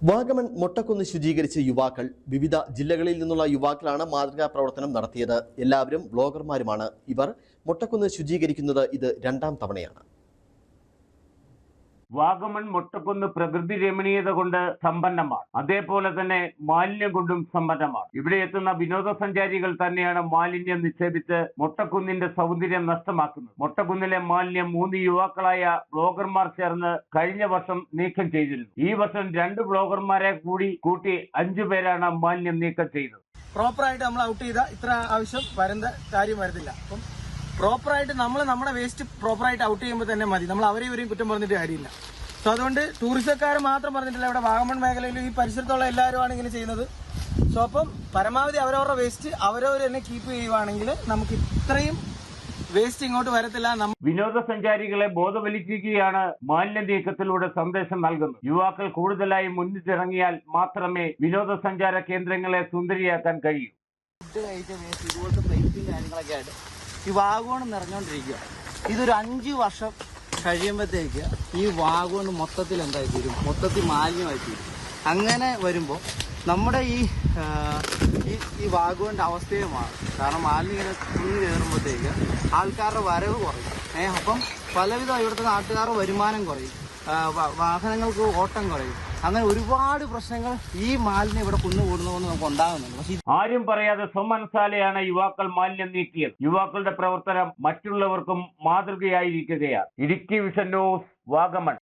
വാഗമൺ മൊട്ടക്കുന്ന് ശുചീകരിച്ച യുവാക്കൾ വിവിധ ജില്ലകളിൽ നിന്നുള്ള യുവാക്കളാണ് മാതൃകാ പ്രവർത്തനം നടത്തിയത്. എല്ലാവരും വ്ലോഗർമാരുമാണ്. ഇവർ മൊട്ടക്കുന്ന് ശുചീകരിക്കുന്നത് ഇത് രണ്ടാം തവണയാണ്. വാഗമൺ മൊട്ടക്കുന്ന് പ്രകൃതി രമണീയത കൊണ്ട് സമ്പന്നമാണ്. അതേപോലെ തന്നെ മാലിന്യം കൊണ്ടും സമ്പന്നമാണ്. ഇവിടെ എത്തുന്ന വിനോദസഞ്ചാരികൾ തന്നെയാണ് മാലിന്യം നിക്ഷേപിച്ച് മൊട്ടക്കുന്നിന്റെ സൗന്ദര്യം നഷ്ടമാക്കുന്നത്. മൊട്ടക്കുന്നിലെ മാലിന്യം 3 യുവാക്കളായ ബ്ലോഗർമാർ ചേർന്ന് കഴിഞ്ഞ വർഷം നീക്കം ചെയ്തിരുന്നു. ഈ വർഷം 2 ബ്ലോഗർമാരെ കൂട്ടി 5 പേരാണ് മാലിന്യം നീക്കം ചെയ്തത്. പ്രോപ്പറായിട്ട് നമ്മൾ ഔട്ട് ചെയ്ത ഇത്ര ആവശ്യം വരുന്ന കാര്യം വരുന്നില്ല. അപ്പം പ്രോപ്പറായിട്ട് നമ്മൾ നമ്മുടെ വേസ്റ്റ് പ്രോപ്പറായിട്ട് ഔട്ട് ചെയ്യുമ്പോൾ തന്നെ മതി. നമ്മൾ അവരെയും കുറ്റം പറഞ്ഞിട്ട് കാര്യമില്ല. സോ അതുകൊണ്ട് ടൂറിസ്റ്റക്കാർ മാത്രം പറഞ്ഞിട്ടില്ല, ഇവിടെ വാഗമൺ മേഖലയിൽ ഈ പരിസരത്തുള്ള എല്ലാവരുമാണ് ഇങ്ങനെ ചെയ്യുന്നത്. സോ അപ്പം പരമാവധി അവരവരുടെ വേസ്റ്റ് അവരവർ തന്നെ കീപ്പ് ചെയ്യുവാണെങ്കിൽ നമുക്ക് ഇത്രയും വേസ്റ്റ് ഇങ്ങോട്ട് വരത്തില്ല. വിനോദസഞ്ചാരികളെ ബോധവൽക്കരിക്കുകയാണ് മാലിന്യ നീക്കത്തിലൂടെ സന്ദേശം നൽകുന്നത്. യുവാക്കൾ കൂടുതലായി മുന്നിട്ടിറങ്ങിയാൽ മാത്രമേ വിനോദസഞ്ചാര കേന്ദ്രങ്ങളെ സുന്ദരിയാക്കാൻ കഴിയൂ. ഇതുപോലത്തെ പ്ലേറ്റും കാര്യങ്ങളൊക്കെ ആയിട്ട് ഈ വാഗമൺ നിറഞ്ഞുകൊണ്ടിരിക്കുക. ഇതൊരു 5 വർഷം കഴിയുമ്പോഴത്തേക്ക് ഈ വാഗമൺ മൊത്തത്തിൽ എന്തായി തീരും, മൊത്തത്തിൽ മാലിന്യമായി തീരും. അങ്ങനെ വരുമ്പോൾ നമ്മുടെ ഈ വാഗമണിൻ്റെ അവസ്ഥയും മാറും. കാരണം മാലിന്യം ഇങ്ങനെ കുഞ്ഞു കയറുമ്പോഴത്തേക്ക് ആൾക്കാരുടെ വരവ് കുറയും. അപ്പം പലവിധം ഇവിടുത്തെ നാട്ടുകാരുടെ വരുമാനം കുറയും, വാഹനങ്ങൾക്ക് ഓട്ടം കുറയും. അങ്ങനെ ഒരുപാട് പ്രശ്നങ്ങൾ ഈ മാലിന്യം ഇവിടെ കുന്നുകൂടുന്നതുകൊണ്ട് നമുക്ക് ഉണ്ടാകുന്നുണ്ട്. പക്ഷേ ആരും പറയാതെ സ്വമനസാലെയാണ് യുവാക്കൾ മാലിന്യം നീക്കിയത്. യുവാക്കളുടെ പ്രവർത്തനം മറ്റുള്ളവർക്കും മാതൃകയായിരിക്കുകയാണ്. Idukki Vision News, Vagamon.